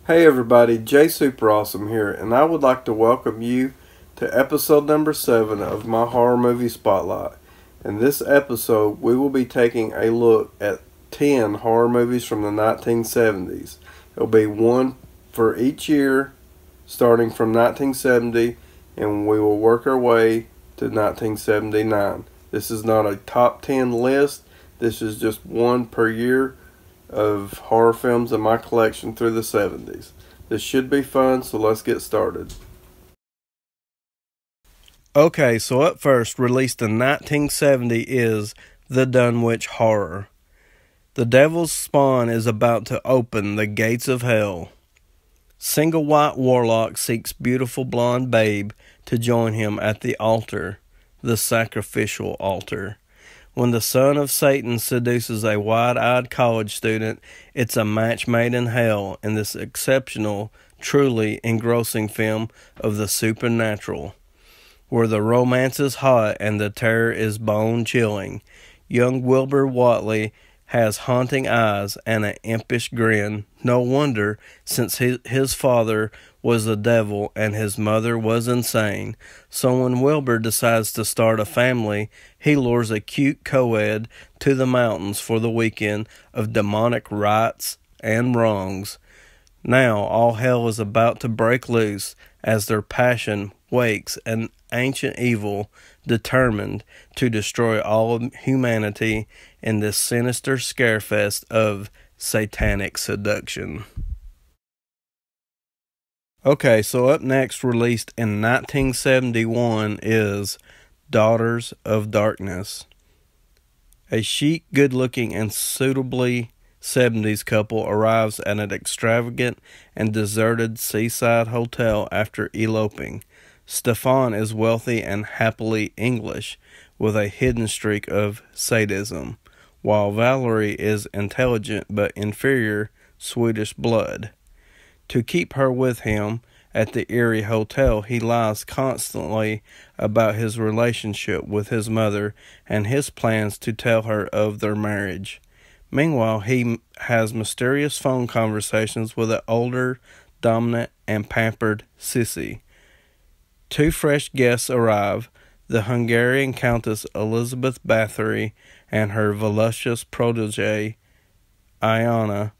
Hey everybody, Jay Super Awesome here, and I would like to welcome you to episode number 7 of my horror movie spotlight. In this episode, we will be taking a look at 10 horror movies from the 1970s. It'll be one for each year, starting from 1970, and we will work our way to 1979. This is not a top 10 list, this is just one per year of horror films in my collection through the 70s. This should be fun, so let's get started. Okay, so up first, released in 1970, is The Dunwich Horror. The devil's spawn is about to open the gates of hell. Single white warlock seeks beautiful blonde babe to join him at the altar, the sacrificial altar. When the son of Satan seduces a wide-eyed college student, it's a match made in hell in this exceptional, truly engrossing film of the supernatural, where the romance is hot and the terror is bone-chilling. Young Wilbur Whatley has haunting eyes and an impish grin. No wonder, since his father was the devil and his mother was insane. So when Wilbur decides to start a family, he lures a cute co-ed to the mountains for the weekend of demonic rights and wrongs. Now all hell is about to break loose as their passion wakes an ancient evil determined to destroy all of humanity in this sinister scarefest of satanic seduction. Okay, so up next, released in 1971, is Daughters of Darkness. A chic, good-looking, and suitably 70s couple arrives at an extravagant and deserted seaside hotel after eloping. Stefan is wealthy and happily English, with a hidden streak of sadism, while Valerie is intelligent but inferior Swedish blood. To keep her with him at the eerie hotel, he lies constantly about his relationship with his mother and his plans to tell her of their marriage. Meanwhile, he has mysterious phone conversations with an older, dominant, and pampered sissy. Two fresh guests arrive, the Hungarian Countess Elizabeth Bathory and her voluptuous protege, Iana.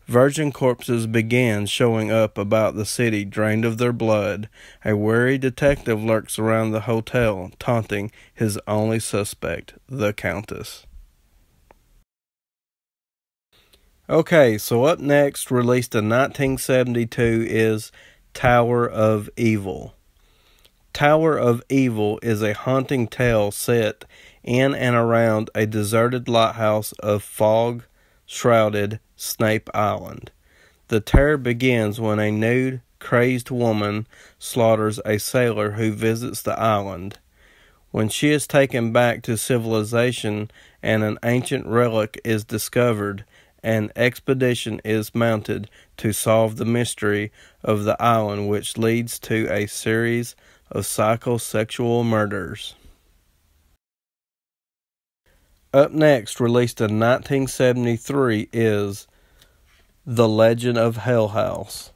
Virgin corpses begin showing up about the city, drained of their blood. A wary detective lurks around the hotel, taunting his only suspect, the Countess. Okay, so up next, released in 1972, is Tower of Evil. Tower of Evil is a haunting tale set in and around a deserted lighthouse of fog-shrouded Snape Island. The terror begins when a nude, crazed woman slaughters a sailor who visits the island. When she is taken back to civilization and an ancient relic is discovered, an expedition is mounted to solve the mystery of the island, which leads to a series of psychosexual murders. Up next, released in 1973, is The Legend of Hell House.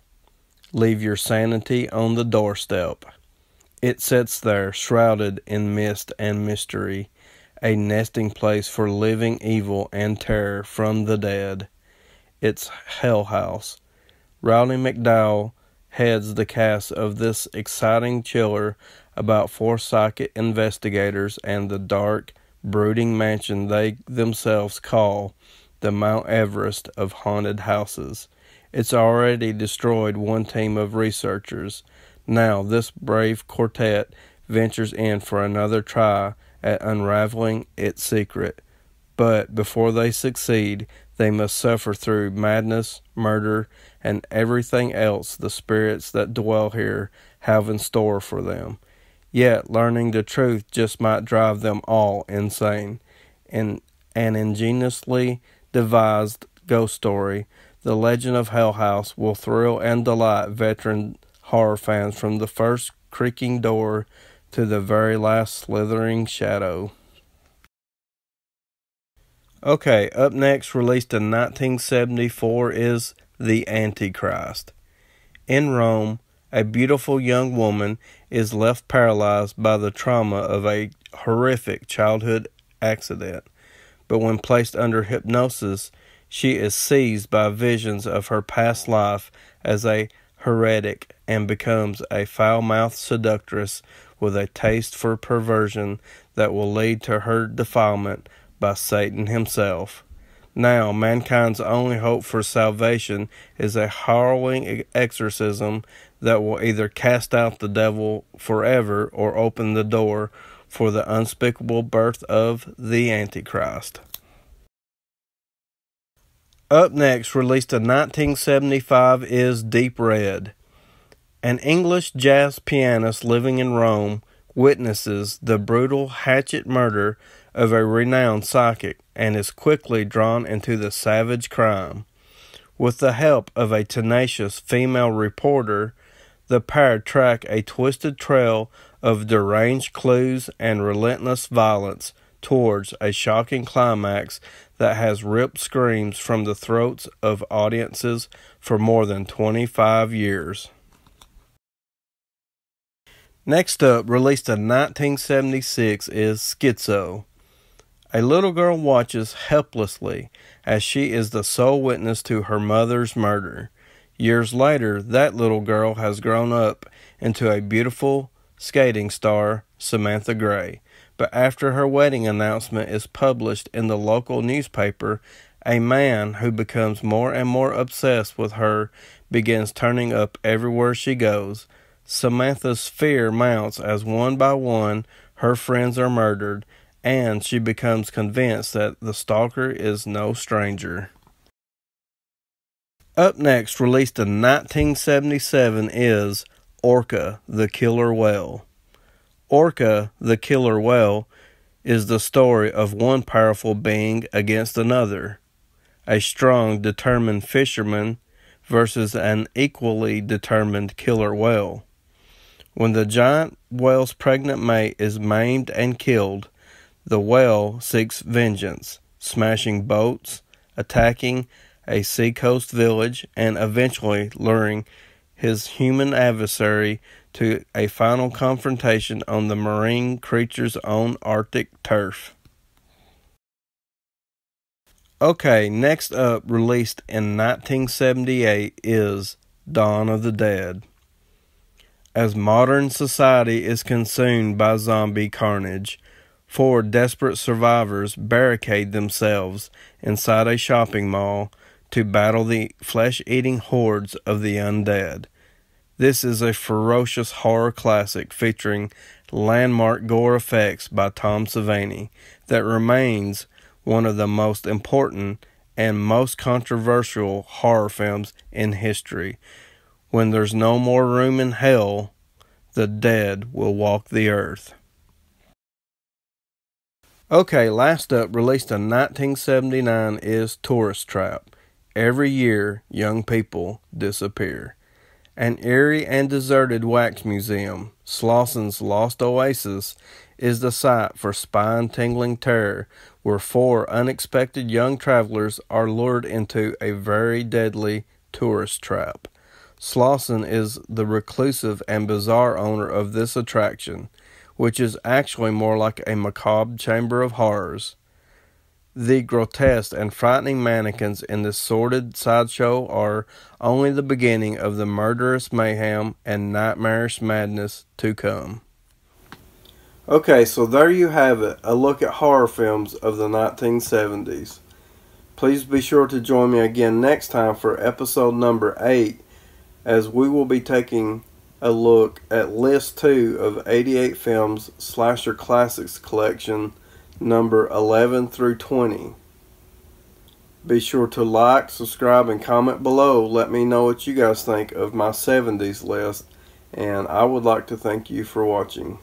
Leave your sanity on the doorstep. It sits there, shrouded in mist and mystery, a nesting place for living evil and terror from the dead. It's Hell House. Rowdy McDowell heads the cast of this exciting chiller about four psychic investigators and the dark, brooding mansion they themselves call the Mount Everest of haunted houses. It's already destroyed one team of researchers. Now this brave quartet ventures in for another try at unraveling its secret. But before they succeed, they must suffer through madness, murder, and everything else the spirits that dwell here have in store for them. Yet, learning the truth just might drive them all insane. In an ingeniously devised ghost story, The Legend of Hell House will thrill and delight veteran horror fans from the first creaking door to the very last slithering shadow. Okay, up next, released in 1974, is The Antichrist. In Rome, a beautiful young woman is left paralyzed by the trauma of a horrific childhood accident, but when placed under hypnosis, she is seized by visions of her past life as a heretic and becomes a foul-mouthed seductress with a taste for perversion that will lead to her defilement by Satan himself. Now, mankind's only hope for salvation is a harrowing exorcism that will either cast out the devil forever or open the door for the unspeakable birth of the Antichrist. Up next, released in 1975, is Deep Red. An English jazz pianist living in Rome witnesses the brutal hatchet murder of a renowned psychic and is quickly drawn into the savage crime. With the help of a tenacious female reporter, the pair track a twisted trail of deranged clues and relentless violence towards a shocking climax that has ripped screams from the throats of audiences for more than 25 years. Next up, released in 1976, is Schizo. A little girl watches helplessly as she is the sole witness to her mother's murder. Years later, that little girl has grown up into a beautiful skating star, Samantha Gray. But after her wedding announcement is published in the local newspaper, a man who becomes more and more obsessed with her begins turning up everywhere she goes. Samantha's fear mounts as one by one her friends are murdered, and she becomes convinced that the stalker is no stranger. Up next, released in 1977, is Orca, the Killer Whale. Orca, the Killer Whale, is the story of one powerful being against another. A strong, determined fisherman versus an equally determined killer whale. When the giant whale's pregnant mate is maimed and killed, the whale seeks vengeance, smashing boats, attacking a seacoast village, and eventually luring his human adversary to a final confrontation on the marine creature's own Arctic turf. Okay, next up, released in 1978, is Dawn of the Dead. As modern society is consumed by zombie carnage, 4 desperate survivors barricade themselves inside a shopping mall to battle the flesh-eating hordes of the undead. This is a ferocious horror classic featuring landmark gore effects by Tom Savini that remains one of the most important and most controversial horror films in history. When there's no more room in hell, the dead will walk the earth. Okay, last up, released in 1979, is Tourist Trap. Every year, young people disappear. An eerie and deserted wax museum, Slosson's Lost Oasis, is the site for spine-tingling terror, where 4 unexpected young travelers are lured into a very deadly tourist trap. Slosson is the reclusive and bizarre owner of this attraction, which is actually more like a macabre chamber of horrors. The grotesque and frightening mannequins in this sordid sideshow are only the beginning of the murderous mayhem and nightmarish madness to come. Okay, so there you have it, a look at horror films of the 1970s. Please be sure to join me again next time for episode number 8, as we will be taking a look at list 2 of 88 films Slasher Classics collection number 11 through 20. Be sure to like, subscribe, and comment below. Let me know what you guys think of my 70s list, and I would like to thank you for watching.